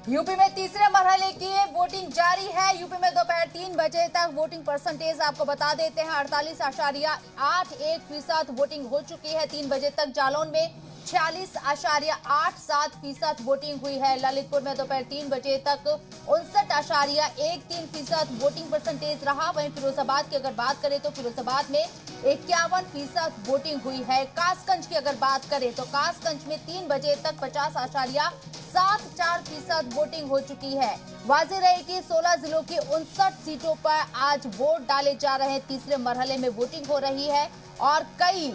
UP में तीसरे मरहले की वोटिंग जारी है। यूपी में दोपहर 3 बजे तक वोटिंग परसेंटेज आपको बता देते हैं 48.81% वोटिंग हो चुकी है। 3 बजे तक जालौन में 46.87% वोटिंग हुई है। ललितपुर में दोपहर 3 बजे तक 59.13% वोटिंग परसेंटेज रहा। वहीं फिरोजाबाद की अगर बात करें तो फिरोजाबाद में 51% वोटिंग हुई है। कासगंज की अगर बात करें तो कासगंज में 3 बजे तक 50.74% वोटिंग हो चुकी है। वाज़ेह रहे कि 16 जिलों की 59 सीटों पर आज वोट डाले जा रहे हैं। तीसरे मरहले में वोटिंग हो रही है और कई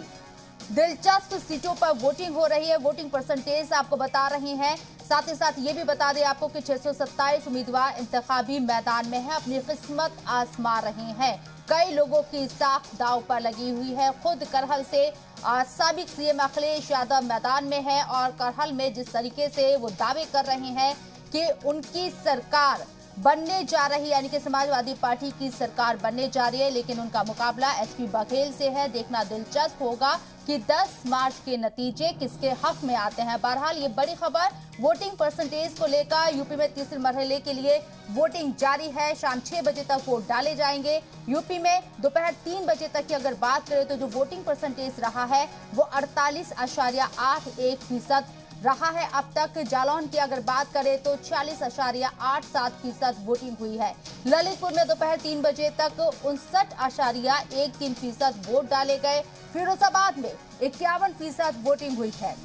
दिलचस्प सीटों पर वोटिंग हो रही है। वोटिंग परसेंटेज आपको बता रहे हैं। साथ ही साथ ये भी बता दें आपको कि 627 उम्मीदवार इंतखाबी मैदान में हैं, अपनी किस्मत आजमा रहे हैं। कई लोगों की साख दांव पर लगी हुई है। खुद करहल से साबिक सीएम अखिलेश यादव मैदान में है और करहल में जिस तरीके से वो दावे कर रहे हैं कि उनकी सरकार बनने जा रही, यानी कि समाजवादी पार्टी की सरकार बनने जा रही है, लेकिन उनका मुकाबला एसपी बघेल से है। देखना दिलचस्प होगा कि 10 मार्च के नतीजे किसके हक में आते हैं। बहरहाल ये बड़ी खबर वोटिंग परसेंटेज को लेकर यूपी में तीसरे मरहले के लिए वोटिंग जारी है। शाम 6 बजे तक वोट डाले जाएंगे। यूपी में दोपहर 3 बजे तक की अगर बात करें तो जो वोटिंग परसेंटेज रहा है वो 48.81% रहा है। अब तक जालौन की अगर बात करें तो 46.87% वोटिंग हुई है। ललितपुर में दोपहर 3 बजे तक 59.13% वोट डाले गए। फिरोजाबाद में 51% वोटिंग हुई है।